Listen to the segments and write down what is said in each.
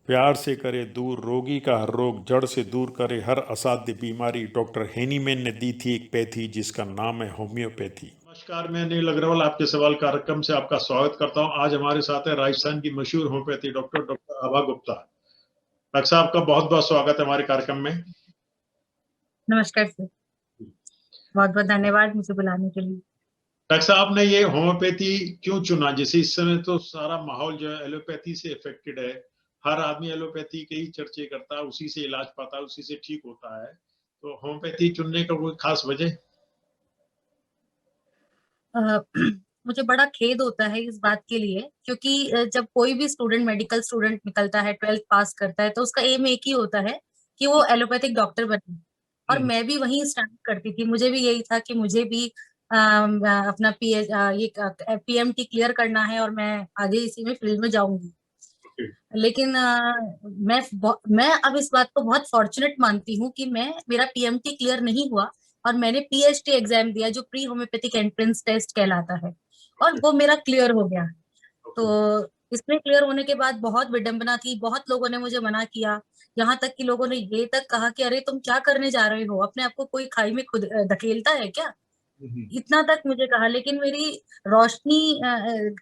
प्यार से करे दूर रोगी का हर रोग, जड़ से दूर करे हर असाध्य बीमारी। डॉक्टर हेनीमैन ने दी थी एक पैथी जिसका नाम है होम्योपैथी। नमस्कार, मैं नील अग्रवाल आपके सवाल कार्यक्रम से आपका स्वागत करता हूं। आज हमारे साथ है राजस्थान की मशहूर होम्योपैथी डॉक्टर आभा गुप्ता। डॉक्टर साहब का बहुत बहुत स्वागत है हमारे कार्यक्रम में। नमस्कार सर, बहुत बहुत धन्यवाद मुझे बुलाने के लिए। डॉक्टर साहब, आपने ये होम्योपैथी क्यों चुना? जैसे इस समय तो सारा माहौल जो है एलोपैथी से इफेक्टेड है, हर आदमी एलोपैथी के ही चर्चे करता है, उसी से इलाज पाता है, उसी से ठीक होता है, तो होम्योपैथी चुनने का कोई खास वजह? मुझे बड़ा खेद होता है इस बात के लिए, क्योंकि जब कोई भी स्टूडेंट, मेडिकल स्टूडेंट निकलता है, 12th पास करता है, तो उसका एम एक ही होता है कि वो एलोपैथिक डॉक्टर बने। और मैं भी वही स्टार्ट करती थी, मुझे भी यही था कि मुझे भी अपना पीएमटी क्लियर करना है और मैं आगे इसी में फील्ड में जाऊंगी। लेकिन मैं अब इस बात को बहुत फॉर्चुनेट मानती हूँ कि मेरा पीएमटी क्लियर नहीं हुआ और मैंने पीएचडी एग्जाम दिया, जो प्री होम्योपैथिक एंट्रेंस टेस्ट कहलाता है, और वो मेरा क्लियर हो गया। तो इसमें क्लियर होने के बाद बहुत विडंबना थी, बहुत लोगों ने मुझे मना किया, यहाँ तक कि लोगों ने ये तक कहा कि अरे तुम क्या करने जा रहे हो, अपने आप को कोई खाई में खुद धकेलता है क्या? इतना तक मुझे कहा। लेकिन मेरी रोशनी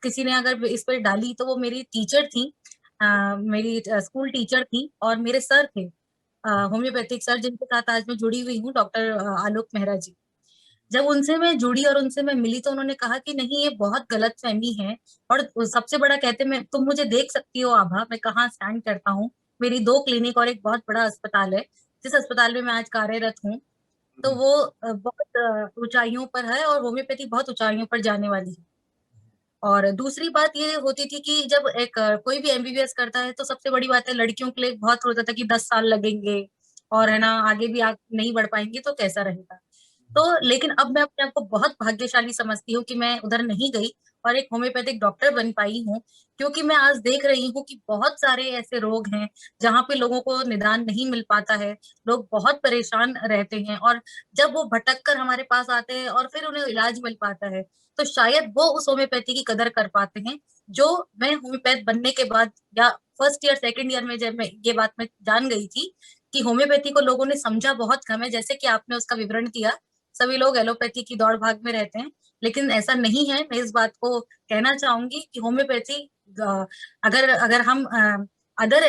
किसी ने अगर इस पर डाली तो वो मेरी टीचर थी, मेरी स्कूल टीचर थी, और मेरे सर थे, होम्योपैथिक सर, जिनके साथ आज मैं जुड़ी हुई हूँ, डॉक्टर आलोक मेहरा जी। जब उनसे मैं जुड़ी और उनसे मैं मिली तो उन्होंने कहा कि नहीं, ये बहुत गलत फहमी है। और सबसे बड़ा कहते, मैं तुम मुझे देख सकती हो आभा, मैं कहाँ स्टैंड करता हूँ, मेरी 2 क्लिनिक और एक बहुत बड़ा अस्पताल है, जिस अस्पताल में मैं आज कार्यरत हूँ। तो वो बहुत ऊंचाइयों पर है और होम्योपैथी बहुत ऊंचाइयों पर जाने वाली है। और दूसरी बात ये होती थी कि जब कोई भी एमबीबीएस करता है तो सबसे बड़ी बात है, लड़कियों के लिए बहुत होता था कि 10 साल लगेंगे और है ना, आगे भी नहीं बढ़ पाएंगे तो कैसा रहेगा। तो लेकिन अब मैं अपने आप को बहुत भाग्यशाली समझती हूँ कि मैं उधर नहीं गई और एक होम्योपैथिक डॉक्टर बन पाई हूँ, क्योंकि मैं आज देख रही हूँ कि बहुत सारे ऐसे रोग हैं जहाँ पे लोगों को निदान नहीं मिल पाता है, लोग बहुत परेशान रहते हैं, और जब वो भटक कर हमारे पास आते हैं और फिर उन्हें इलाज मिल पाता है, तो शायद वो उस होम्योपैथी की कदर कर पाते हैं, जो मैं होम्योपैथ बनने के बाद या फर्स्ट ईयर सेकेंड ईयर में जब मैं ये बात मैं जान गई थी कि होम्योपैथी को लोगों ने समझा बहुत कम है, जैसे कि आपने उसका विवरण दिया, सभी लोग एलोपैथी की दौड़ भाग में रहते हैं, लेकिन ऐसा नहीं है। मैं इस बात को कहना चाहूंगी कि होम्योपैथी, अगर अगर हम अदर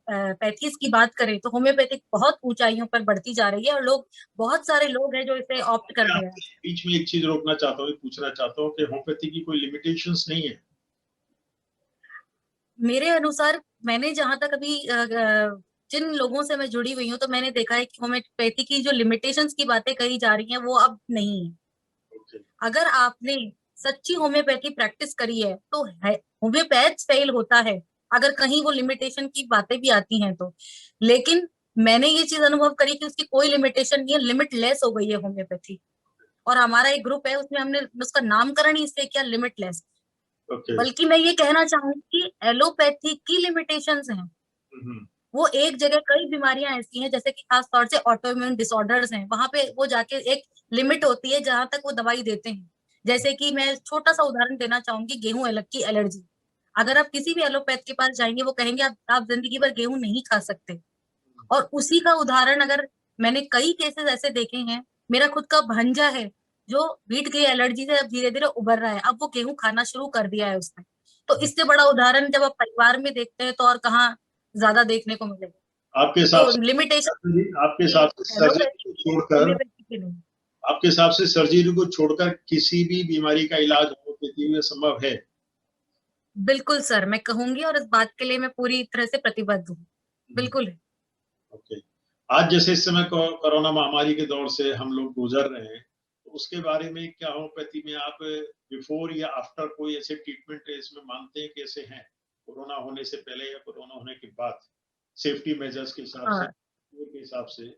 पैथीज की बात करें तो होम्योपैथिक बहुत ऊंचाइयों पर बढ़ती जा रही है, और बहुत सारे लोग हैं जो इसे ऑप्ट कर रहे हैं। बीच में एक चीज रोकना चाहता हूँ, पूछना चाहता हूँ कि होम्योपैथी की कोई लिमिटेशंस नहीं है? मेरे अनुसार, मैंने जहां तक अभी जिन लोगों से मैं जुड़ी हुई हूँ, तो मैंने देखा है कि होम्योपैथी की जो लिमिटेशंस की बातें कही जा रही हैं वो अब नहीं है। अगर आपने सच्ची होम्योपैथी प्रैक्टिस करी है तो होम्योपैथ फेल होता है अगर कहीं वो लिमिटेशन की बातें भी आती हैं तो। लेकिन मैंने ये चीज अनुभव करी कि उसकी कोई लिमिटेशन नहीं है, लिमिटलेस हो गई है होम्योपैथी। और हमारा एक ग्रुप है, उसमें हमने उसका नामकरण ही इसलिए किया लिमिटलेस। बल्कि मैं ये कहना चाहूंगी कि एलोपैथी की लिमिटेशंस हैं, वो एक जगह कई बीमारियां ऐसी हैं, जैसे कि खास तौर से ऑटोइम्यून डिसऑर्डर्स हैं, वहां पे वो जाके एक लिमिट होती है जहां तक वो दवाई देते हैं। जैसे कि मैं छोटा सा उदाहरण देना चाहूंगी, गेहूं अलग की एलर्जी। अगर आप किसी भी एलोपैथ के पास जाएंगे, वो कहेंगे आप जिंदगी भर गेहूं नहीं खा सकते। और उसी का उदाहरण, अगर मैंने कई केसेस ऐसे देखे हैं, मेरा खुद का भांजा है जो बीट गई एलर्जी से अब धीरे धीरे उबर रहा है, अब वो गेहूं खाना शुरू कर दिया है उसने। तो इससे बड़ा उदाहरण जब आप परिवार में देखते हैं तो और कहाँ ज्यादा देखने को मिलेगा। आपके हिसाब तो से लिमिटेशन आपके हिसाब से सर्जरी को छोड़कर आपके हिसाब से सर्जरी को छोड़कर किसी भी बीमारी का इलाज होम्योपैथी में संभव है? बिल्कुल सर, मैं कहूंगी, और इस बात के लिए मैं पूरी तरह से प्रतिबद्ध हूँ। बिल्कुल है। ओके। आज जैसे इस समय कोरोना महामारी के दौर से हम लोग गुजर रहे हैं, तो उसके बारे में क्या होम्योपैथी में आप बिफोर या आफ्टर कोई ऐसे ट्रीटमेंट इसमें मानते हैं, कैसे हैं कोरोना होने से पहले या कोरोना होने के बाद, सेफ्टी मेजर्स के हिसाब से?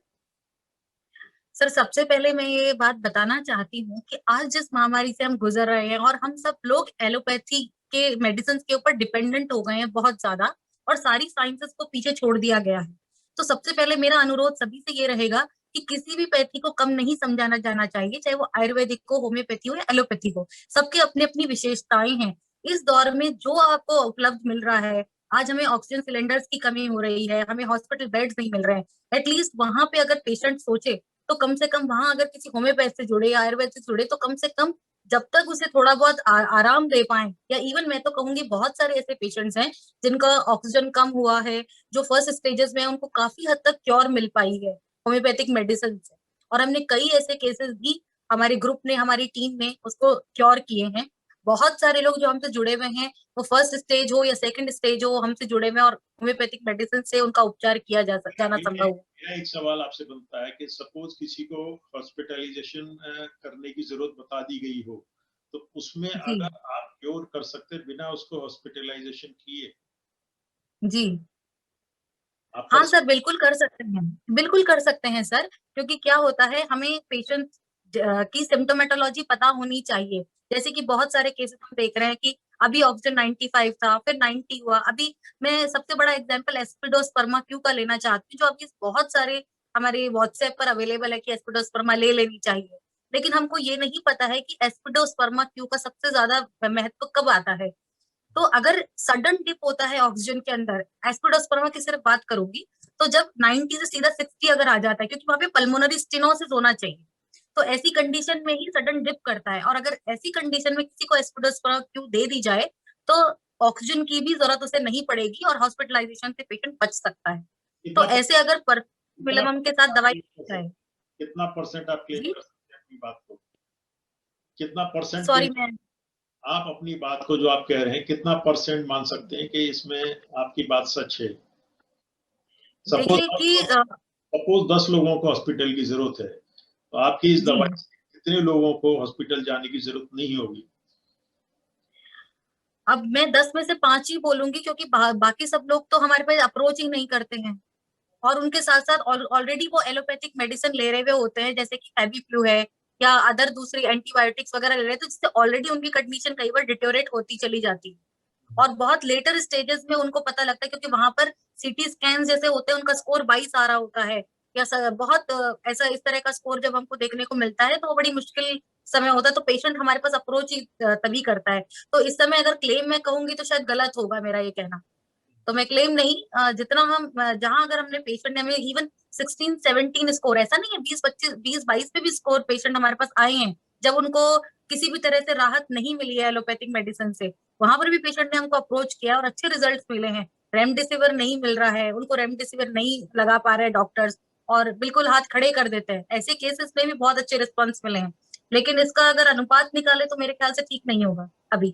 सर, सबसे पहले मैं ये बात बताना चाहती हूँ कि आज जिस महामारी से हम गुजर रहे हैं, और हम सब लोग एलोपैथी के मेडिसिन के ऊपर डिपेंडेंट हो गए हैं बहुत ज्यादा, और सारी साइंसेस को पीछे छोड़ दिया गया है। तो सबसे पहले मेरा अनुरोध सभी से ये रहेगा कि किसी भी पैथी को कम नहीं समझाना जाना चाहिए, चाहे वो आयुर्वेदिक हो, होम्योपैथी हो या एलोपैथी हो। सबके अपनी अपनी विशेषताएं हैं। इस दौर में जो आपको उपलब्ध मिल रहा है, आज हमें ऑक्सीजन सिलेंडर्स की कमी हो रही है, हमें हॉस्पिटल बेड्स नहीं मिल रहे हैं। एटलीस्ट वहां पे अगर पेशेंट सोचे तो कम से कम वहां अगर किसी होम्योपैथ से जुड़े या आयुर्वेद से जुड़े तो कम से कम जब तक उसे थोड़ा बहुत आराम दे पाए, या इवन मैं तो कहूंगी बहुत सारे ऐसे पेशेंट्स हैं जिनका ऑक्सीजन कम हुआ है, जो फर्स्ट स्टेजेस में है, उनको काफी हद तक क्योर मिल पाई है होम्योपैथिक मेडिसिन से। और हमने कई ऐसे केसेस भी हमारे ग्रुप ने, हमारी टीम ने उसको क्योर किए हैं। बहुत सारे लोग जो हमसे जुड़े हुए हैं, वो फर्स्ट स्टेज हो या सेकंड स्टेज हो, हमसे जुड़े हुए हैं और होम्योपैथिक मेडिसिन से उनका उपचार किया जाना संभव है। मेरा एक सवाल आपसे बनता है कि सपोज किसी को हॉस्पिटलाइजेशन करने की जरूरत बता दी गई हो, तो उसमें जी अगर आप क्योर कर सकते बिना उसको हॉस्पिटलाइजेशन किए, जी। आप कर हाँ सर, बिल्कुल कर सकते हैं, बिल्कुल कर सकते हैं सर। क्योंकि क्या होता है, हमें पेशेंट की सिम्टोमेटोलॉजी पता होनी चाहिए। जैसे कि बहुत सारे केसेस हम देख रहे हैं कि अभी ऑक्सीजन 95 था, फिर 90 हुआ। अभी मैं सबसे बड़ा एग्जांपल एस्पिडोस्पर्मा क्यू का लेना चाहती हूँ, जो अभी बहुत सारे हमारे व्हाट्सएप पर अवेलेबल है कि एस्पिडोस्पर्मा ले लेनी चाहिए। लेकिन हमको ये नहीं पता है कि एस्पिडोस्पर्मा क्यू का सबसे ज्यादा महत्व कब आता है। तो अगर सडन डिप होता है ऑक्सीजन के अंदर, एस्पिडोस्पर्मा की सिर्फ बात करूंगी, तो जब 90 से सीधा 60 अगर आ जाता है, क्योंकि वहां पे पल्मोनरी स्टेनोसिस होना चाहिए, तो ऐसी कंडीशन में ही सडन डिप करता है। और अगर ऐसी कंडीशन में किसी को एस्पिडोस्पर्मा क्यू दे दी जाए तो ऑक्सीजन की भी जरूरत उसे नहीं पड़ेगी और हॉस्पिटलाइजेशन से पेशेंट बच सकता है। तो कितना ऐसे अगर कितना परमिलम के साथ दवाई दी जाए। कितना परसेंट आप क्लेम जी कर सकते हैं अपनी बात को? कितना परसेंट सॉरी, क्लेम मैं आप अपनी बात को, जो आप कह रहे हैं, कितना परसेंट मान सकते हैं कि इसमें आपकी बात सच है? सपोज देखिए कि सपोज 10 लोगों को हॉस्पिटल की जरूरत है, तो आपकी इस जी, दवाई से कितने लोगों को हॉस्पिटल जाने की जरूरत नहीं होगी? अब मैं 10 में से 5 ही बोलूंगी, क्योंकि बाकी सब लोग तो हमारे पास अप्रोच ही नहीं करते हैं। और उनके साथ साथ ऑलरेडी वो एलोपैथिक मेडिसिन ले रहे हुए होते हैं, जैसे कि फेविफ्लू है या अदर दूसरी एंटीबायोटिक्स वगैरह ले रहे हैं, तो जिससे ऑलरेडी उनकी कंडीशन कई बार डिटेरियोरेट होती चली जाती है। और बहुत लेटर स्टेजेस में उनको पता लगता है, क्योंकि वहां पर सीटी स्कैन जैसे होते हैं, उनका स्कोर 22 आ रहा होता है, या बहुत ऐसा इस तरह का स्कोर जब हमको देखने को मिलता है तो वो बड़ी मुश्किल समय होता है। तो पेशेंट हमारे पास अप्रोच ही तभी करता है। तो इस समय अगर क्लेम मैं कहूंगी तो शायद गलत होगा मेरा ये कहना। तो मैं क्लेम नहीं, जितना हम जहां अगर हमने पेशेंट ने हमें इवन 16 17 स्कोर, ऐसा नहीं है 20 25 20 22 पे भी स्कोर पेशेंट हमारे पास आए हैं, जब उनको किसी भी तरह से राहत नहीं मिली है एलोपैथिक मेडिसिन से, वहां पर भी पेशेंट ने हमको अप्रोच किया और अच्छे रिजल्ट मिले हैं। रेमडेसिविर नहीं मिल रहा है उनको, रेमडेसिविर नहीं लगा पा रहे डॉक्टर्स, और बिल्कुल हाथ खड़े कर देते हैं, ऐसे केसेस में भी बहुत अच्छे रिस्पॉन्स मिले हैं। लेकिन इसका अगर अनुपात निकाले तो मेरे ख्याल से ठीक नहीं होगा अभी।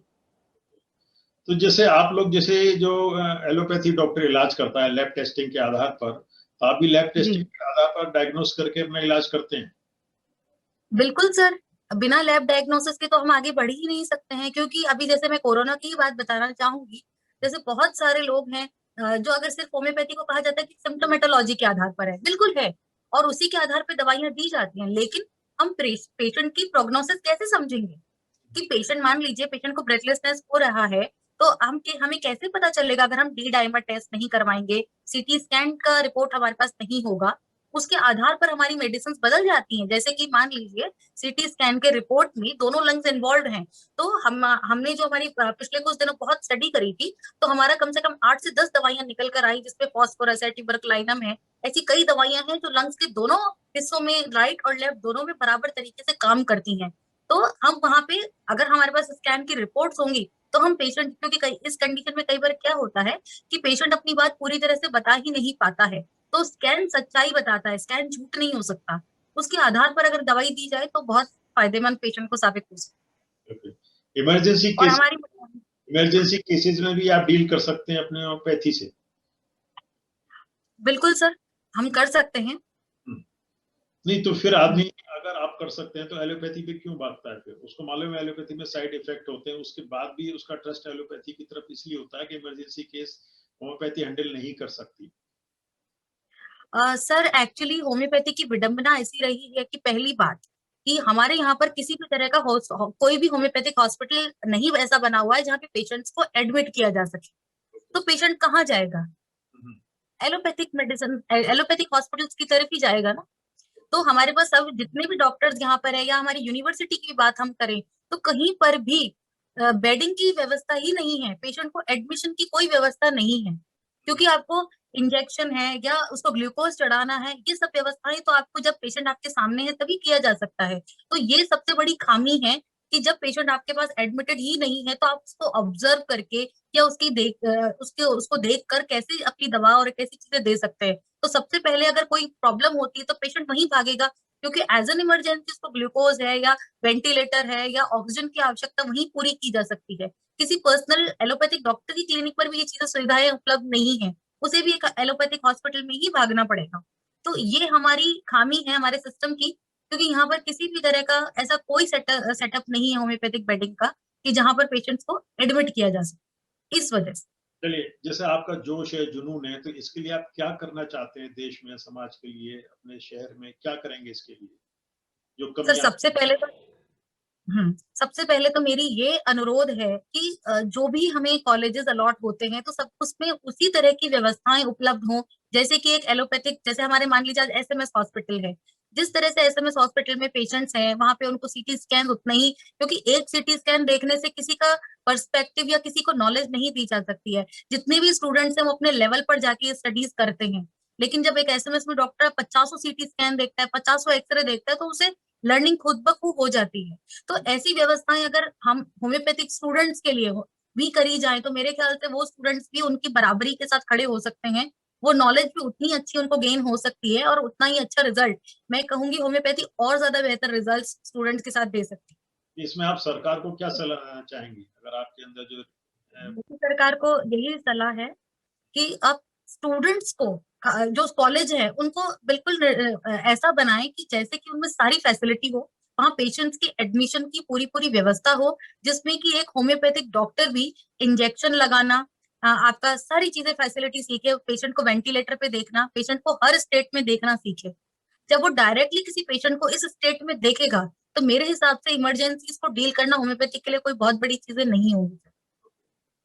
तो जैसे आप लोग, जैसे जो एलोपैथी डॉक्टर इलाज करता है लैब टेस्टिंग के आधार पर, तो आप भी लैब जी टेस्टिंग के आधार पर डायग्नोस करके अपना इलाज करते हैं? बिल्कुल सर, बिना लैब डायग्नोसिस के तो हम आगे बढ़ ही नहीं सकते हैं। क्योंकि अभी जैसे मैं कोरोना की ही बात बताना चाहूंगी, जैसे बहुत सारे लोग हैं जो अगर सिर्फ होम्योपैथी को कहा जाता है कि सिम्टोमेटोलॉजी के आधार पर है, बिल्कुल है, और उसी के आधार पर दवाइयां दी जाती हैं। लेकिन हम पेशेंट की प्रोग्नोसिस कैसे समझेंगे? कि पेशेंट, मान लीजिए पेशेंट को ब्रेथलेसनेस हो रहा है, तो हमें कैसे पता चलेगा अगर हम डी डाइमर टेस्ट नहीं करवाएंगे, सीटी स्कैन का रिपोर्ट हमारे पास नहीं होगा, उसके आधार पर हमारी मेडिसिन बदल जाती हैं। जैसे कि मान लीजिए सीटी स्कैन के रिपोर्ट में दोनों लंग्स इन्वॉल्व हैं, तो हमने जो हमारी पिछले कुछ दिनों बहुत स्टडी करी थी, तो हमारा कम से कम 8 से 10 दवाइयां निकल कर आई, जिसपे फॉस्फोरस है, टिबरक्लाइनम है, ऐसी कई दवाइयां हैं जो लंग्स के दोनों हिस्सों में, राइट और लेफ्ट दोनों में बराबर तरीके से काम करती हैं। तो हम वहां पे, अगर हमारे पास स्कैन की रिपोर्ट्स होंगी, तो हम पेशेंट, क्योंकि इस कंडीशन में कई बार क्या होता है कि पेशेंट अपनी बात पूरी तरह से बता ही नहीं पाता है, तो स्कैन सच्चाई बताता है, स्कैन झूठ नहीं हो सकता। उसके आधार पर अगर दवाई दी जाए तो बहुत फायदेमंद पेशेंट को साबित हो सकती इमरजेंसी है। और केस हमारी, इमरजेंसी केसेस में भी आप डील कर सकते हैं अपने होम्योपैथी से? बिल्कुल सर, हम कर सकते हैं। नहीं तो फिर आदमी, अगर आप कर सकते हैं तो एलोपैथी पे क्यों भागता है? फिर उसको मालूम है एलोपैथी में साइड इफेक्ट होते हैं, उसके बाद भी उसका ट्रस्ट एलोपैथी की तरफ इसलिए होता है कि इमरजेंसी केस होम्योपैथी हैंडल नहीं कर सकती। सर एक्चुअली होम्योपैथी की विडंबना ऐसी रही है कि पहली बात कि हमारे यहाँ पर किसी भी तरह का कोई भी होम्योपैथिक हॉस्पिटल नहीं ऐसा बना हुआ है जहाँ पे पेशेंट्स को एडमिट किया जा सके। तो पेशेंट कहाँ जाएगा? एलोपैथिक मेडिसिन, एलोपैथिक हॉस्पिटल्स की तरफ ही जाएगा ना। तो हमारे पास अब जितने भी डॉक्टर्स यहाँ पर है, या हमारी यूनिवर्सिटी की बात हम करें, तो कहीं पर भी बेडिंग की व्यवस्था ही नहीं है, पेशेंट को एडमिशन की कोई व्यवस्था नहीं है, क्योंकि आपको इंजेक्शन है या उसको ग्लूकोज चढ़ाना है, ये सब व्यवस्थाएं तो आपको जब पेशेंट आपके सामने है तभी किया जा सकता है। तो ये सबसे बड़ी खामी है कि जब पेशेंट आपके पास एडमिटेड ही नहीं है तो आप उसको ऑब्जर्व करके या उसको देख कर कैसे अपनी दवा और कैसी चीजें दे सकते हैं। तो सबसे पहले अगर कोई प्रॉब्लम होती है तो पेशेंट वहीं भागेगा, क्योंकि एज एन इमरजेंसी उसको ग्लूकोज है या वेंटिलेटर है या ऑक्सीजन की आवश्यकता वहीं पूरी की जा सकती है। किसी पर्सनल एलोपैथिक डॉक्टर की क्लिनिक पर भी ये चीजें सुविधाएं उपलब्ध नहीं है, उसे भी एक एलोपैथिक हॉस्पिटल में ही भागना पड़ेगा। तो ये हमारी खामी है हमारे सिस्टम की, क्योंकि यहाँ पर किसी भी तरह का ऐसा कोई सेटअप नहीं है होम्योपैथिक बेडिंग का कि जहां पर पेशेंट्स को एडमिट किया जा सके, इस वजह से। चलिए, जैसे आपका जोश है, जुनून है, तो इसके लिए आप क्या करना चाहते हैं देश में, समाज के लिए, अपने शहर में क्या करेंगे इसके लिए? जो सर कमियां सबसे पहले तो मेरी ये अनुरोध है कि जो भी हमें कॉलेजेस अलॉट होते हैं तो सब उसमें उसी तरह की व्यवस्थाएं उपलब्ध हों, जैसे कि एक एलोपैथिक, जैसे हमारे मान लीजिए एसएमएस हॉस्पिटल है, जिस तरह से एसएमएस हॉस्पिटल में पेशेंट्स हैं वहां पे उनको सीटी स्कैन उतना ही, क्योंकि एक सीटी स्कैन देखने से किसी का पर्सपेक्टिव या किसी को नॉलेज नहीं दी जा सकती है। जितने भी स्टूडेंट्स हैं वो अपने लेवल पर जाके स्टडीज करते हैं, लेकिन जब एक एसएमएस में डॉक्टर 50 सीटी स्कैन देखता है, 50 एक्सरे देखता है, तो उसे लर्निंग खुद ब खुद हो जाती है। तो ऐसी व्यवस्थाएं अगर हम होम्योपैथिक स्टूडेंट्स के लिए भी करी जाए तो मेरे ख्याल से वो स्टूडेंट्स भी उनकी बराबरी के साथ खड़े हो सकते हैं, वो नॉलेज भी उतनी अच्छी उनको गेन हो सकती है और उतना ही अच्छा रिजल्ट, मैं कहूंगी होम्योपैथी और ज्यादा बेहतर रिजल्ट स्टूडेंट्स के साथ दे सकती इसमें आप सरकार को क्या सलाह चाहेंगी, अगर आपके अंदर जो है। मोदी सरकार को यही सलाह है कि अब स्टूडेंट्स को जो कॉलेज है उनको बिल्कुल ऐसा बनाए कि जैसे कि उनमें सारी फैसिलिटी हो, वहाँ पेशेंट्स की एडमिशन की पूरी पूरी व्यवस्था हो, जिसमें कि एक होम्योपैथिक डॉक्टर भी इंजेक्शन लगाना, आपका सारी चीजें फैसिलिटी सीखे, पेशेंट को वेंटिलेटर पे देखना, पेशेंट को हर स्टेट में देखना सीखे। जब वो डायरेक्टली किसी पेशेंट को इस स्टेट में देखेगा तो मेरे हिसाब से इमरजेंसी को डील करना होम्योपैथी के लिए कोई बहुत बड़ी चीजें नहीं होगी।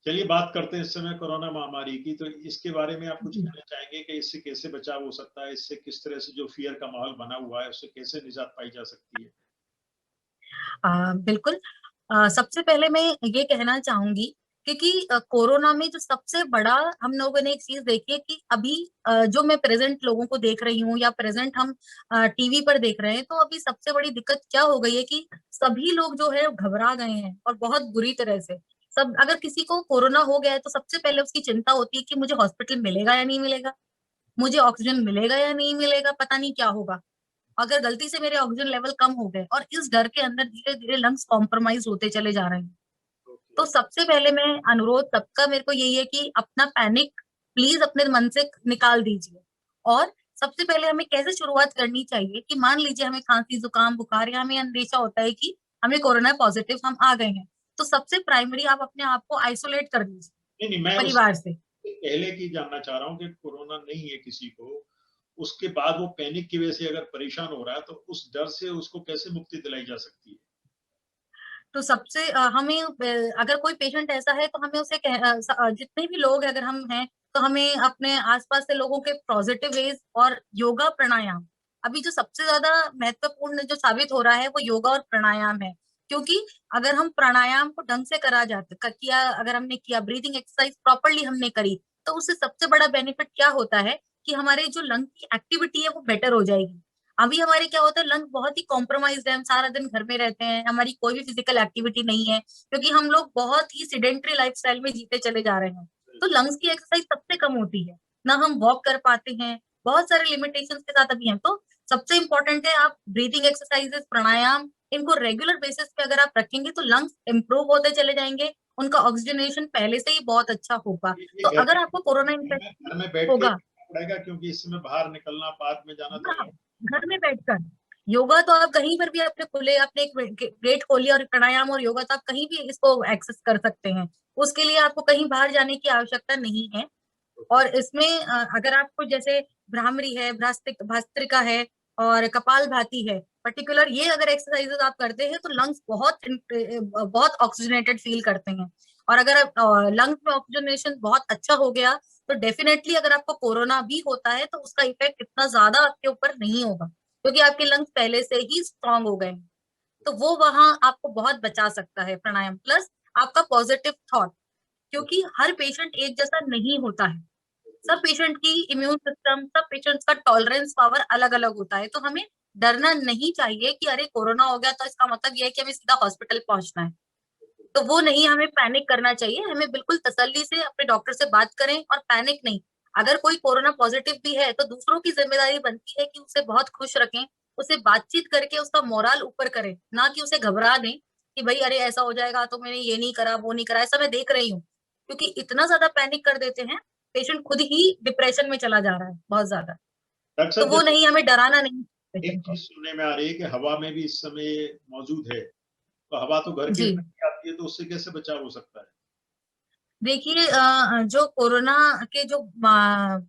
चलिए बात करते हैं इस समय कोरोना महामारी की, तो इसके बारे में आप कुछ कहना चाहेंगे कि इससे कैसे बचाव हो सकता है, इससे किस तरह से जो फियर का माहौल बना हुआ है उससे कैसे निजात पाई जा सकती है? बिल्कुल। सबसे पहले मैं ये कहना चाहूंगी क्योंकि कोरोना में जो सबसे बड़ा हम लोगों ने एक चीज देखी है कि अभी जो मैं प्रेजेंट लोगों को देख रही हूँ या प्रेजेंट हम टीवी पर देख रहे हैं, तो अभी सबसे बड़ी दिक्कत क्या हो गई है कि सभी लोग जो है घबरा गए हैं और बहुत बुरी तरह से। सब अगर किसी को कोरोना हो गया है तो सबसे पहले उसकी चिंता होती है कि मुझे हॉस्पिटल मिलेगा या नहीं मिलेगा, मुझे ऑक्सीजन मिलेगा या नहीं मिलेगा, पता नहीं क्या होगा अगर गलती से मेरे ऑक्सीजन लेवल कम हो गए, और इस डर के अंदर धीरे धीरे लंग्स कॉम्प्रोमाइज होते चले जा रहे हैं। तो ओके। सबसे पहले मैं अनुरोध सबका मेरे को यही है कि अपना पैनिक प्लीज अपने मन से निकाल दीजिए। और सबसे पहले हमें कैसे शुरुआत करनी चाहिए कि मान लीजिए हमें खांसी जुकाम बुखार या हमें अंदेशा होता है कि हमें कोरोना पॉजिटिव हम आ गए हैं, तो सबसे प्राइमरी आप अपने आप को आइसोलेट कर दीजिए नहीं नहीं, मैं परिवार से। पहले की जानना चाह रहा हूँ कि कोरोना नहीं है किसी को, उसके बाद वो पैनिक की वजह से अगर परेशान हो रहा है तो उस डर से उसको कैसे मुक्ति दिलाई जा सकती है? तो सबसे हमें अगर कोई पेशेंट ऐसा है तो हमें उसे जितने भी लोग अगर हम हैं तो हमें अपने आसपास से लोगों के पॉजिटिव वेज और योगा प्राणायाम, अभी जो सबसे ज्यादा महत्वपूर्ण जो साबित हो रहा है वो योगा और प्राणायाम है। क्योंकि अगर हम प्राणायाम को ढंग से करा जाता किया अगर हमने किया, ब्रीदिंग एक्सरसाइज प्रॉपरली हमने करी, तो उससे सबसे बड़ा बेनिफिट क्या होता है कि हमारे जो लंग की एक्टिविटी है वो बेटर हो जाएगी। अभी हमारे क्या होता है, लंग बहुत ही कॉम्प्रोमाइज है, हम सारा दिन घर में रहते हैं, हमारी कोई भी फिजिकल एक्टिविटी नहीं है, क्योंकि हम लोग बहुत ही सिडेंट्री लाइफस्टाइल में जीते चले जा रहे हैं। तो लंग्स की एक्सरसाइज सबसे कम होती है, ना हम वॉक कर पाते हैं, बहुत सारे लिमिटेशंस के साथ अभी हैं। तो सबसे इंपॉर्टेंट है आप ब्रीथिंग एक्सरसाइजेस प्राणायाम इनको रेगुलर बेसिस पे अगर आप रखेंगे तो लंग्स इंप्रूव होते चले जाएंगे, उनका ऑक्सीजनेशन पहले से ही बहुत अच्छा होगा। ये तो घर अगर आपको कोरोना इन्फेक्शन घर में बैठ के होगा, करना पड़ेगा, क्योंकि इस समय बाहर निकलना, पार्क में जाना तो हाँ, घर में बैठकर योगा तो आप कहीं पर भी अपने खुले अपने एक गेट खोलिए, और प्राणायाम और योगा तो आप कहीं भी इसको एक्सेस कर सकते हैं। उसके लिए आपको कहीं बाहर जाने की आवश्यकता नहीं है। और इसमें अगर आपको जैसे भ्रामरी है, भस्त्रिका है और कपाल भाती है पर्टिकुलर, ये अगर एक्सरसाइजेस आप करते हैं तो लंग्स बहुत ऑक्सीजनेटेड फील करते हैं। और अगर लंग्स में ऑक्सीजनेशन बहुत अच्छा हो गया तो डेफिनेटली अगर आपको कोरोना भी होता है तो उसका इफेक्ट इतना ज्यादा आपके ऊपर नहीं होगा, क्योंकि आपके लंग्स पहले से ही स्ट्रांग हो गए हैं। तो वो वहां आपको बहुत बचा सकता है प्राणायाम। प्लस आपका पॉजिटिव थॉट, क्योंकि हर पेशेंट एक जैसा नहीं होता है। सब पेशेंट की इम्यून सिस्टम, सब पेशेंट्स का टॉलरेंस पावर अलग अलग होता है। तो हमें डरना नहीं चाहिए कि अरे कोरोना हो गया तो इसका मतलब ये है कि हमें सीधा हॉस्पिटल पहुंचना है। तो वो नहीं, हमें पैनिक करना चाहिए। हमें बिल्कुल तसल्ली से अपने डॉक्टर से बात करें और पैनिक नहीं। अगर कोई कोरोना पॉजिटिव भी है तो दूसरों की जिम्मेदारी बनती है कि उसे बहुत खुश रखें, उसे बातचीत करके उसका मोराल ऊपर करें, ना कि उसे घबरा दें कि भाई अरे ऐसा हो जाएगा तो मैंने ये नहीं करा वो नहीं करा। ऐसा मैं देख रही हूँ, क्योंकि इतना ज्यादा पैनिक कर देते हैं, पेशेंट खुद ही डिप्रेशन में चला जा रहा है बहुत ज्यादा। डॉक्टर तो साहब, वो जैसे नहीं, हमें डराना नहीं एक पेशेंट को। चीज सुनने में आ रही है कि हवा में भी इस समय मौजूद है, तो हवा तो घर के जी, अंदर ही आती है, तो उससे कैसे बचाव हो सकता है? देखिए जो कोरोना के जो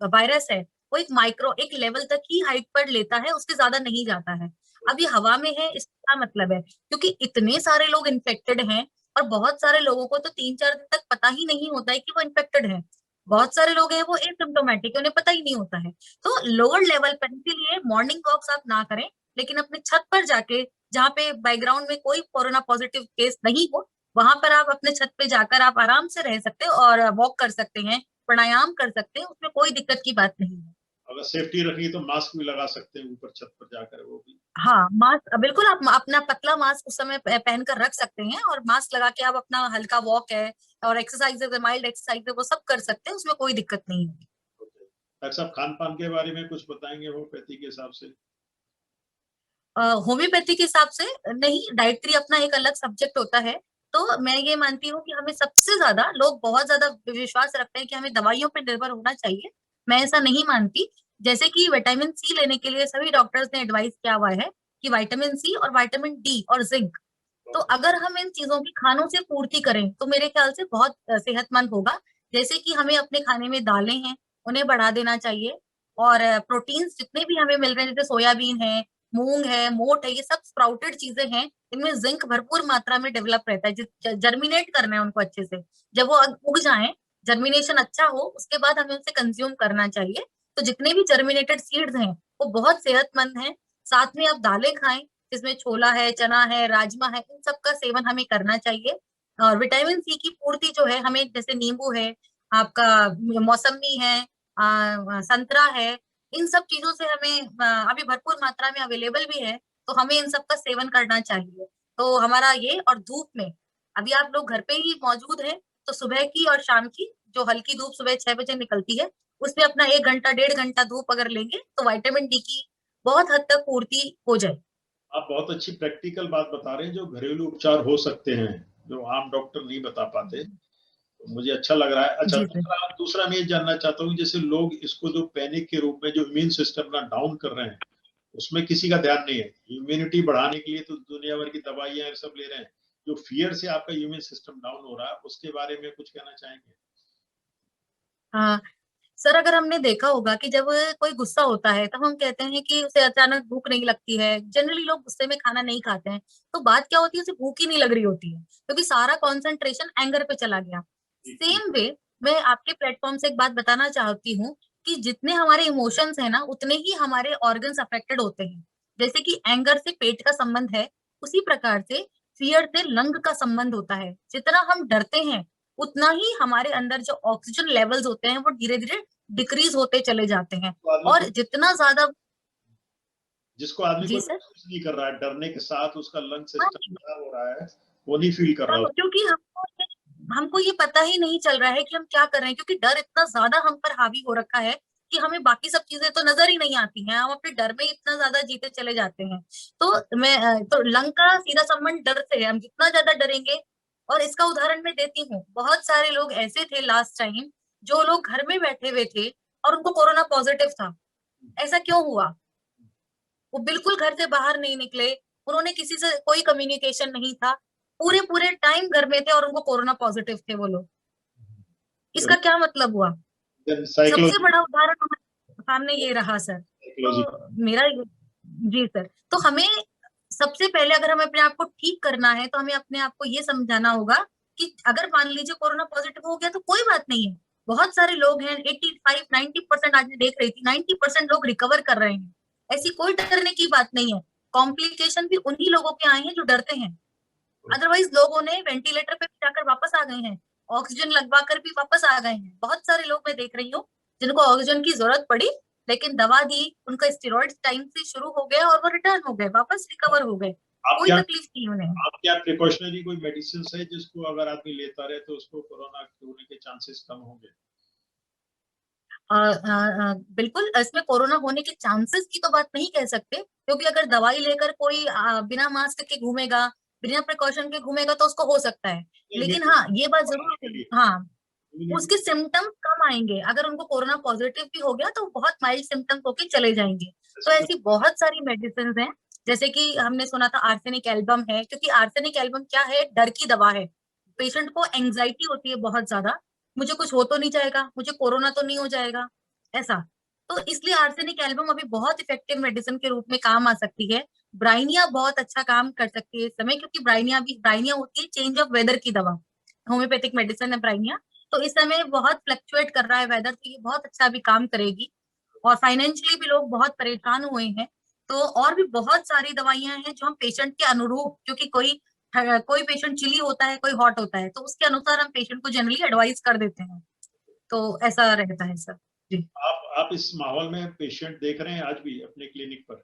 वायरस है, वो एक माइक्रो एक लेवल तक ही हाइट पर लेता है, उसके ज्यादा नहीं जाता है। अब ये हवा में है, इसका क्या मतलब है? क्योंकि इतने सारे लोग इन्फेक्टेड हैं और बहुत सारे लोगों को तो 3-4 दिन तक पता ही नहीं होता है कि वो इन्फेक्टेड है। बहुत सारे लोग हैं वो एसिम्टोमेटिक है, उन्हें पता ही नहीं होता है। तो लोअर लेवल पर इसीलिए मॉर्निंग वॉक्स आप ना करें, लेकिन अपने छत पर जाके, जहाँ पे बैकग्राउंड में कोई कोरोना पॉजिटिव केस नहीं हो, वहां पर आप अपने छत पे जाकर आप आराम से रह सकते हो और वॉक कर सकते हैं, प्राणायाम कर सकते हैं, उसमें कोई दिक्कत की बात नहीं है। अगर सेफ्टी रखनी तो मास्क भी लगा सकते हैं ऊपर छत पर जाकर, वो भी। हाँ, मास्क बिल्कुल, आप अपना पतला मास्क उस समय पहन कर रख सकते हैं और मास्क लगा के आप अपना हल्का वॉक है और एक्सरसाइज है, माइल्ड एक्सरसाइज है, वो सब कर सकते हैं, उसमें कोई दिक्कत नहीं है। डॉक्टर साहब, खान पान के बारे में कुछ बताएंगे होम्योपैथी के हिसाब से? होम्योपैथी के हिसाब से नहीं, डाइटरी अपना एक अलग सब्जेक्ट होता है। तो मैं ये मानती हूँ कि हमें सबसे ज्यादा, लोग बहुत ज्यादा विश्वास रखते हैं कि हमें दवाइयों पर निर्भर होना चाहिए। मैं ऐसा नहीं मानती। जैसे कि विटामिन सी लेने के लिए सभी डॉक्टर्स ने एडवाइस किया हुआ है कि विटामिन सी और विटामिन डी और जिंक, तो अगर हम इन चीजों की खानों से पूर्ति करें तो मेरे ख्याल से बहुत सेहतमंद होगा। जैसे कि हमें अपने खाने में दालें हैं, उन्हें बढ़ा देना चाहिए। और प्रोटीन्स जितने भी हमें मिल रहे हैं, जैसे सोयाबीन है, मूंग है, मोट है, ये सब स्प्राउटेड चीजें हैं। इनमें जिंक भरपूर मात्रा में डेवलप रहता है, जर्मिनेट करना है उनको अच्छे से। जब वो उग जाएं, जर्मिनेशन अच्छा हो, उसके बाद हमें उसे कंज्यूम करना चाहिए। तो जितने भी जर्मिनेटेड सीड्स हैं वो बहुत सेहतमंद हैं। साथ में आप दालें खाएं, जिसमें छोला है, चना है, राजमा है, इन सब का सेवन हमें करना चाहिए। और विटामिन सी की पूर्ति जो है हमें, जैसे नींबू है, आपका मौसमी है, संतरा है, इन सब चीजों से हमें अभी भरपूर मात्रा में अवेलेबल भी है, तो हमें इन सब का सेवन करना चाहिए। तो हमारा ये, और धूप में, अभी आप लोग घर पे ही मौजूद हैं, तो सुबह की और शाम की जो हल्की धूप सुबह 6 बजे निकलती है, उसमें अपना 1 घंटा 1.5 घंटा धूप अगर लेंगे तो विटामिन डी की बहुत हद तक पूर्ति हो जाए। आप बहुत अच्छी प्रैक्टिकल बात बता रहे हैं, जो घरेलू उपचार हो सकते हैं, जो आम डॉक्टर नहीं बता पाते। तो मुझे अच्छा लग रहा है। अच्छा, जी सर। दूसरा दूसरा मैं ये जानना चाहता हूँ, जैसे लोग इसको जो पैनिक के रूप में जो इम्यून सिस्टम अपना डाउन कर रहे हैं, उसमें किसी का ध्यान नहीं है। इम्यूनिटी बढ़ाने के लिए तो दुनिया भर की दवाइयां सब ले रहे हैं। जो फियर से आपका इम्यून सिस्टम डाउन हो रहा है, उसके बारे में कुछ कहना चाहेंगे? हाँ सर, अगर हमने देखा होगा कि जब कोई गुस्सा होता है तो हम कहते हैं कि उसे अचानक भूख नहीं लगती है। जनरली लोग गुस्से में खाना नहीं खाते हैं। तो बात क्या होती है, उसे भूख ही नहीं लग रही होती है, क्योंकि सारा कंसंट्रेशन एंगर पे चला गया। जी, जी। सेम वे, मैं आपके प्लेटफॉर्म से एक बात बताना चाहती हूँ कि जितने हमारे इमोशंस है ना, उतने ही हमारे ऑर्गन्स अफेक्टेड होते हैं। जैसे कि एंगर से पेट का संबंध है, उसी प्रकार से फियर से लंग का संबंध होता है। जितना हम डरते हैं, उतना ही हमारे अंदर जो ऑक्सीजन लेवल्स होते हैं वो धीरे धीरे डिक्रीज होते चले जाते हैं। तो आदमी और को जितना ज्यादा, जिसको आदमी को जी सर। महसूस नहीं कर रहा है, डरने के साथ उसका लंग हाँ सिस्टम जी। खराब हो रहा है, वो नहीं फील कर हाँ, रहा हो। क्योंकि हमको ये पता ही नहीं चल रहा है कि हम क्या कर रहे हैं, क्योंकि डर इतना ज्यादा हम पर हावी हो रखा है कि हमें बाकी सब चीजें तो नजर ही नहीं आती हैं। हम अपने डर में इतना ज्यादा जीते चले जाते हैं। तो लंग का सीधा संबंध डर से है। हम जितना ज्यादा डरेंगे, और इसका उदाहरण मैं देती हूँ, बहुत सारे लोग ऐसे थे लास्ट टाइम, जो लोग घर में बैठे हुए थे और उनको कोरोना पॉजिटिव था। ऐसा क्यों हुआ? वो बिल्कुल घर से बाहर नहीं निकले, उन्होंने किसी से कोई कम्युनिकेशन नहीं था, पूरे पूरे टाइम घर में थे और उनको कोरोना पॉजिटिव थे वो लोग। इसका क्या मतलब हुआ? सबसे साइकोलॉजी बड़ा उदाहरण हमारे सामने ये रहा सर। साइकोलॉजी तो जी सर, तो हमें सबसे पहले, अगर हमें अपने आप को ठीक करना है, तो हमें अपने आप को ये समझाना होगा कि अगर मान लीजिए कोरोना पॉजिटिव हो गया तो कोई बात नहीं है। बहुत सारे लोग हैं, 85-90%, आज मैं देख रही थी 90% लोग रिकवर कर रहे हैं। ऐसी कोई डरने की बात नहीं है। कॉम्प्लिकेशन भी उन्हीं लोगों के आए हैं जो डरते हैं। अदरवाइज लोगों ने वेंटिलेटर पे भी जाकर वापस आ गए हैं, ऑक्सीजन लगवा कर भी वापस आ गए हैं। बहुत सारे लोग मैं देख रही हूँ जिनको ऑक्सीजन की जरूरत पड़ी, लेकिन दवा दी, उनका स्टेरॉइड टाइम से शुरू हो गया और वो रिटर्न हो गए, वापस रिकवर हो गए, आप कोई क्या तकलीफ नहीं उन्हें। आप क्या प्रिकॉशनरी कोई मेडिसिन है जिसको अगर आदमी लेता रहे तो उसको कोरोना होने के चांसेस कम होंगे? बिल्कुल, इसमें कोरोना होने के चांसेस की तो बात नहीं कह सकते, क्योंकि अगर दवाई लेकर कोई बिना मास्क के घूमेगा, बिना प्रिकॉशन के घूमेगा तो उसको हो सकता है। लेकिन हाँ, ये बात जरूर के लिए हाँ, immunity उसके सिम्टम्स कम आएंगे। अगर उनको कोरोना पॉजिटिव भी हो गया तो बहुत माइल्ड सिम्टम्स होके चले जाएंगे। तो जैसे ऐसी बहुत सारी मेडिसिन हैं, जैसे कि हमने सुना था आर्सेनिक एल्बम है, क्योंकि आर्सेनिक एल्बम क्या है, डर की दवा है। पेशेंट को एंग्जाइटी होती है बहुत ज्यादा, मुझे कुछ हो तो नहीं जाएगा, मुझे कोरोना तो नहीं हो जाएगा, ऐसा। तो इसलिए आर्सेनिक एल्बम अभी बहुत इफेक्टिव मेडिसिन के रूप में काम आ सकती है। ब्राइनिया बहुत अच्छा काम कर सकती है इस समय, क्योंकि ब्राइनिया होती है चेंज ऑफ वेदर की दवा, होम्योपैथिक मेडिसिन है ब्राइनिया। तो इस समय बहुत फ्लक्चुएट कर रहा है वेदर, तो ये बहुत अच्छा भी काम करेगी। और फाइनेंशियली भी लोग बहुत परेशान हुए हैं, तो और भी बहुत सारी दवाइयां हैं जो हम पेशेंट के अनुरूप, क्योंकि कोई पेशेंट चिली होता है, कोई हॉट होता है, तो उसके अनुसार हम पेशेंट को जनरली एडवाइस कर देते हैं। तो ऐसा रहता है सर। जी। आप इस माहौल में पेशेंट देख रहे हैं आज भी अपने क्लिनिक पर?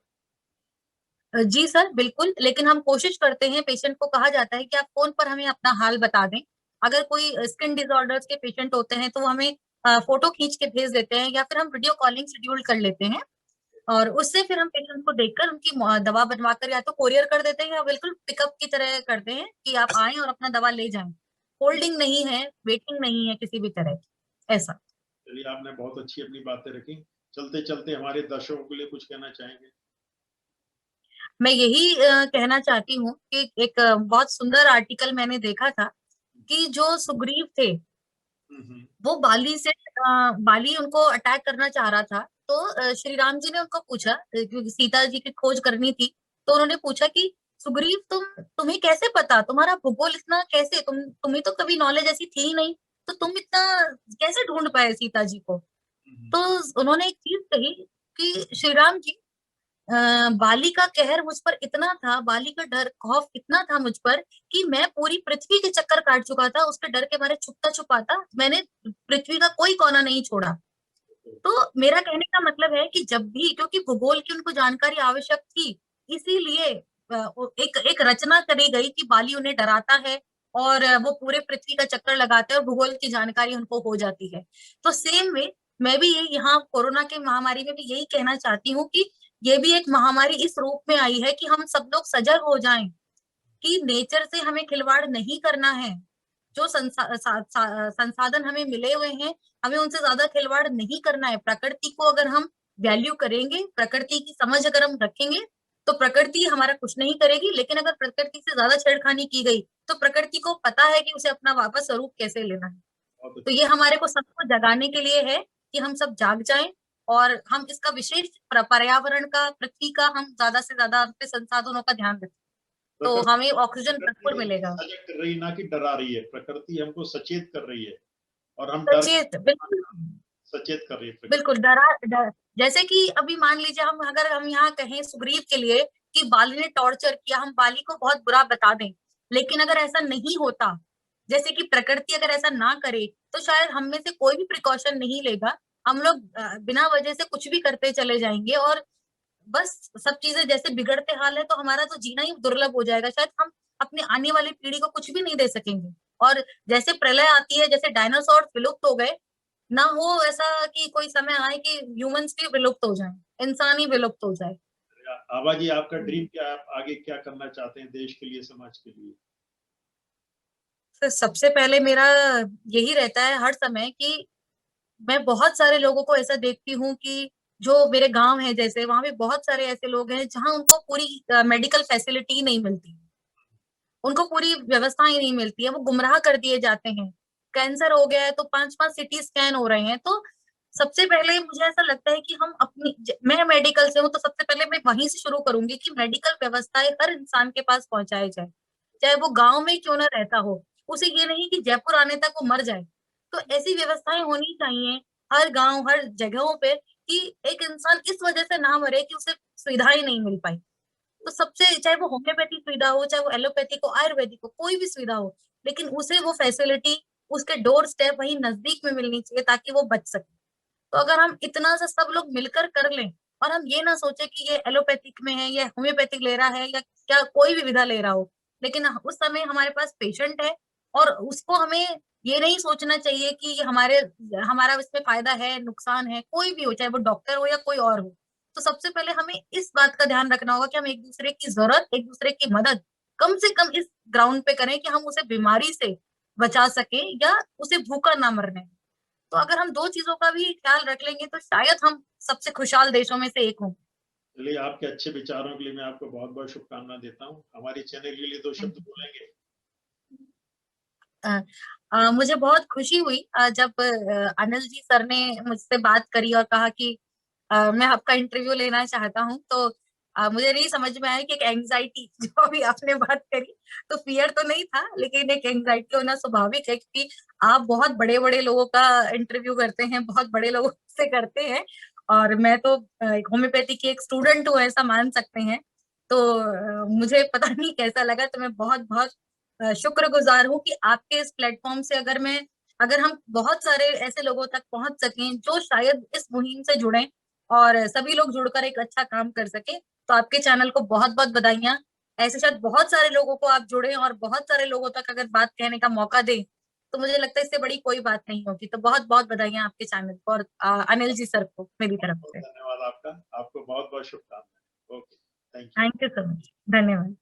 जी सर, बिल्कुल, लेकिन हम कोशिश करते हैं, पेशेंट को कहा जाता है कि आप फोन पर हमें अपना हाल बता दें। अगर कोई स्किन डिसऑर्डर्स के पेशेंट होते हैं तो वो हमें फोटो खींच के भेज देते हैं, या फिर हम वीडियो कॉलिंग शेड्यूल कर लेते हैं, और उससे फिर हम पेशेंट को देखकर उनकी दवा बनवा कर या तो कोरियर कर देते हैं, या बिल्कुल पिकअप की तरह करते हैं कि आप आएं और अपना दवा ले जाएं। होल्डिंग नहीं है, वेटिंग नहीं है किसी भी तरह की, ऐसा। चलिए, आपने बहुत अच्छी अपनी बातें रखी। चलते चलते हमारे दर्शकों के लिए कुछ कहना चाहेंगे? मैं यही कहना चाहती हूँ कि एक बहुत सुंदर आर्टिकल मैंने देखा था कि जो सुग्रीव थे, वो बाली उनको अटैक करना चाह रहा था। तो श्री राम जी ने उनको पूछा, क्योंकि सीता जी की खोज करनी थी, तो उन्होंने पूछा कि सुग्रीव, तुम्हें कैसे पता, तुम्हारा भूगोल इतना कैसे, तुम्हें तो कभी नॉलेज ऐसी थी ही नहीं, तो तुम इतना कैसे ढूंढ पाए सीता जी को। तो उन्होंने एक चीज कही कि श्री राम जी, बाली का कहर मुझ पर इतना था, बाली का डर खौफ इतना था मुझ पर, कि मैं पूरी पृथ्वी के चक्कर काट चुका था, उसके डर के मारे छुपता छुपाता मैंने पृथ्वी का कोई कोना नहीं छोड़ा। तो मेरा कहने का मतलब है कि जब भी, क्योंकि भूगोल की उनको जानकारी आवश्यक थी, इसीलिए एक एक रचना करी गई कि बाली उन्हें डराता है, और वो पूरे पृथ्वी का चक्कर लगाते हैं और भूगोल की जानकारी उनको हो जाती है। तो सेम वे, मैं भी ये यहाँ कोरोना के महामारी में भी यही कहना चाहती हूँ कि ये भी एक महामारी इस रूप में आई है कि हम सब लोग सजग हो जाएं कि नेचर से हमें खिलवाड़ नहीं करना है। जो संसाधन हमें मिले हुए हैं, हमें उनसे ज्यादा खिलवाड़ नहीं करना है। प्रकृति को अगर हम वैल्यू करेंगे, प्रकृति की समझ अगर हम रखेंगे, तो प्रकृति हमारा कुछ नहीं करेगी। लेकिन अगर प्रकृति से ज्यादा छेड़खानी की गई, तो प्रकृति को पता है कि उसे अपना वापस स्वरूप कैसे लेना है। बहुत तो अच्छी ये हमारे को सबको जगाने के लिए है कि हम सब जाग जाएं, और हम इसका विशेष पर्यावरण का, पृथ्वी का हम ज्यादा से ज्यादा अपने संसाधनों का ध्यान रखें, तो हमें ऑक्सीजन भरपूर प्रकृति हमको मिलेगा। सजग कर रही, ना कि डरा रही है। प्रकृति हमको सचेत कर रही है, और हम डर सचेत, बिल्कुल, सचेत कर रही है प्रकृति। बिल्कुल जैसे कि अभी मान लीजिए, हम यहाँ कहें सुग्रीव के लिए कि बाली ने टॉर्चर किया, हम बाली को बहुत बुरा बता दें, लेकिन अगर ऐसा नहीं होता, जैसे कि प्रकृति अगर ऐसा ना करे, तो शायद हम में से कोई भी प्रिकॉशन नहीं लेगा। हम लोग बिना वजह से कुछ भी करते चले जाएंगे, और बस सब चीजें जैसे बिगड़ते हाल है, तो हमारा तो जीना ही दुर्लभ हो जाएगा, शायद हम अपनी आने वाली पीढ़ी को कुछ भी नहीं दे सकेंगे। और जैसे प्रलय आती है, जैसे डायनासोर विलुप्त हो गए, ना हो ऐसा कि कोई समय आए कि ह्यूमंस भी विलुप्त हो जाएं, इंसान ही विलुप्त हो जाए। आबा जी, आपका ड्रीम क्या है? आप आगे क्या करना चाहते हैं देश के लिए, समाज के लिए? तो सबसे पहले मेरा यही रहता है हर समय कि मैं बहुत सारे लोगों को ऐसा देखती हूँ कि जो मेरे गांव है, जैसे वहां पे बहुत सारे ऐसे लोग हैं जहां उनको पूरी मेडिकल फैसिलिटी नहीं मिलती, उनको पूरी व्यवस्थाएं नहीं मिलती है, वो गुमराह कर दिए जाते हैं। कैंसर हो गया है तो 5-5 सिटी स्कैन हो रहे हैं। तो सबसे पहले मुझे ऐसा लगता है कि हम मैं मेडिकल से हूँ, तो सबसे पहले मैं वहीं से शुरू करूंगी कि मेडिकल व्यवस्थाएं हर इंसान के पास पहुंचाई जाए, चाहे वो गांव में क्यों ना रहता हो। उसे ये नहीं कि जयपुर आने तक वो मर जाए। तो ऐसी व्यवस्थाएं होनी चाहिए हर गांव, हर जगहों पे, कि एक इंसान इस वजह से ना मरे कि उसे सुविधाएं नहीं मिल पाई। तो सबसे, चाहे वो होम्योपैथी सुविधा हो, चाहे वो एलोपैथिक हो, आयुर्वेदिक हो, कोई भी सुविधा हो, लेकिन उसे वो फैसिलिटी उसके डोर स्टेप वही नजदीक में मिलनी चाहिए ताकि वो बच सके। तो अगर हम इतना सा सब लोग मिलकर कर लें, और हम ये ना सोचे कि ये एलोपैथिक में है या होम्योपैथिक ले रहा है या क्या कोई भी विधा ले रहा हो, लेकिन उस समय हमारे पास पेशेंट है और उसको हमें ये नहीं सोचना चाहिए कि ये हमारा इसमें फायदा है, नुकसान है, कोई भी हो, चाहे वो डॉक्टर हो या कोई और हो। तो सबसे पहले हमें इस बात का ध्यान रखना होगा कि हम एक दूसरे की जरूरत, एक दूसरे की मदद कम से कम इस ग्राउंड पे करें कि हम उसे बीमारी से बचा सके या उसे भूखा ना मरने दें। तो अगर हम दो चीजों का भी ख्याल रख लेंगे तो शायद हम सबसे खुशहाल देशों में से एक हों। चलिए, आपके अच्छे विचारों के लिए मैं आपको बहुत बहुत शुभकामना देता हूँ। हमारी चैनल के लिए 2 शब्द बोलेंगे? मुझे बहुत खुशी हुई जब अनिल जी सर ने मुझसे बात करी और कहा कि मैं आपका इंटरव्यू लेना चाहता हूँ। तो मुझे नहीं समझ में आया कि एक एंजाइटी जो अभी आपने बात करी, तो फियर तो नहीं था, लेकिन एक एंजाइटी होना स्वाभाविक है क्योंकि आप बहुत बड़े बड़े लोगों का इंटरव्यू करते हैं, बहुत बड़े लोगों से करते हैं, और मैं तो एक होम्योपैथी की एक स्टूडेंट हूँ, ऐसा मान सकते हैं। तो मुझे पता नहीं कैसा लगा, तो मैं बहुत बहुत शुक्रगुजार हूँ कि आपके इस प्लेटफॉर्म से अगर हम बहुत सारे ऐसे लोगों तक पहुंच सकें जो शायद इस मुहिम से जुड़े और सभी लोग जुड़कर एक अच्छा काम कर सके, तो आपके चैनल को बहुत बहुत बधाइयां। ऐसे शायद बहुत सारे लोगों को आप जुड़े और बहुत सारे लोगों तक अगर बात कहने का मौका दें, तो मुझे लगता है इससे बड़ी कोई बात नहीं होगी। तो बहुत बहुत बधाइयां आपके चैनल को और अनिल जी सर को मेरी तरफ बहुत से। धन्यवाद आपका। आपको बहुत बहुत शुभकामनाएं। Okay, thank you. Thank you so much, धन्यवाद।